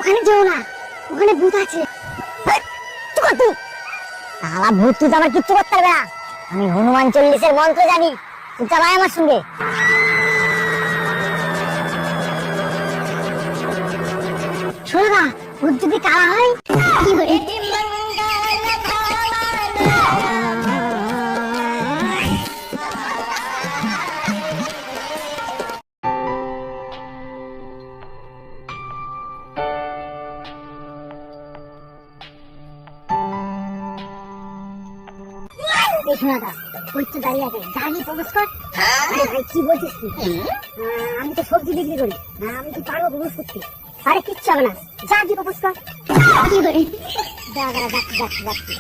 ওখানে যেও না, ওখানে ভূত আছে। শালা ভূত তুই আমার কিচ্ছু করতে পারবে না। আমি হনুমান 40-এর মন্ত্র জানি, তুই চালাই আমার সঙ্গে। শোনো না, ভূত যদি কালা হয় কি করে? আমি তো সবজি বিক্রি করি, আমি কি পারবো প্রপোজ করতে? আরে কিচ্ছু হবে না, যা কি প্রপোজ কর। কি করে? যাচ্ছি।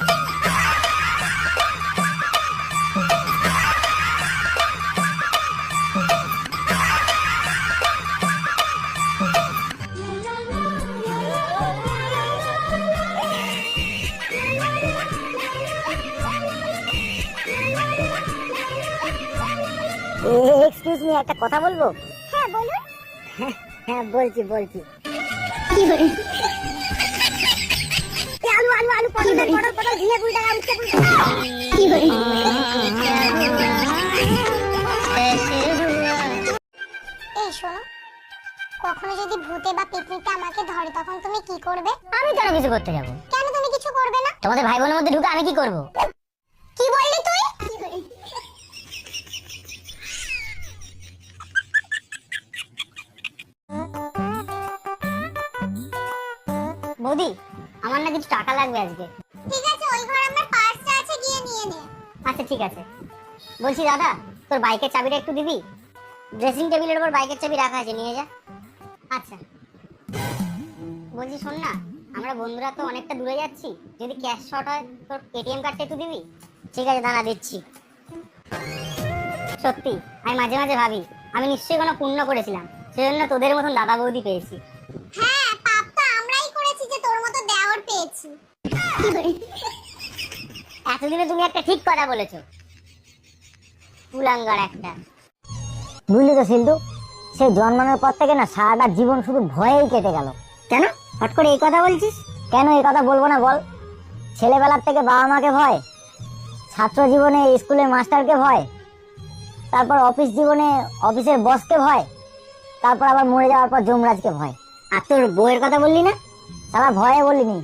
এক্সকিউজ মি, একটা কথা বলবো? হ্যাঁ বলুন। হ্যাঁ বলছি। কি বলি? আলু পটল ঝিঙে কুড়ি টাকা উঠতে কি বলি? এই শোনো, কখনো যদি ভূতে বা পিকনিকটা আমাকে ধরে তখন তুমি কি করবে? আমি কেন কিছু করতে যাবো? কেন তুমি কিছু করবে না? তোমাদের ভাই বোনের মধ্যে ঢুকে আমি কি করবো? কি বললি তুই? বৌদি, আমার না কিছু টাকা লাগবে আজকে। ঠিক আছে, ওই ঘরে আমার পার্সটা আছে, গিয়ে নিয়ে নে। আচ্ছা ঠিক আছে। বলছি দাদা, তোর বাইকের চাবিটা একটু দিবি? ড্রেসিং টেবিলের উপর বাইকের চাবি রাখা আছে, নিয়ে যা। আচ্ছা। বলছি শোন না, আমরা বন্ধুরা তো অনেকটা দূরে যাচ্ছি, যদি ক্যাশ শর্ট হয় তোর এটিএম কার্ডটা একটু দিবি? ঠিক আছে দাঁড়া, দিচ্ছি। সত্যি আমি মাঝে মাঝে ভাবি আমি নিশ্চয়ই কোনো পুণ্য করেছিলাম, সেজন্য তোদের মতন দাদা বৌদি পেয়েছি। হ্যাঁ, পাপ তো আমরাই করেছি যে তোর মতো দেওর পেয়েছি। এতদিনে তুমি একটা ঠিক কথা বলেছো, কুলাঙ্গার একটা। বুঝলি তো সিন্ধু, সে জন্মানোর পর থেকে না সারাটা জীবন শুধু ভয়েই কেটে গেল। কেন হট করে এই কথা বলছিস? কেন এই কথা বলবো না বল? ছেলেবেলার থেকে বাবা মাকে ভয়, ছাত্র জীবনে স্কুলের মাস্টারকে ভয়, তারপর অফিস জীবনে অফিসের বসকে ভয়, তারপর আবার মরে যাওয়ার পর যমরাজকে ভয়। আর তোর বউয়ের কথা বললি না, সালা ভয়ে বলিনি।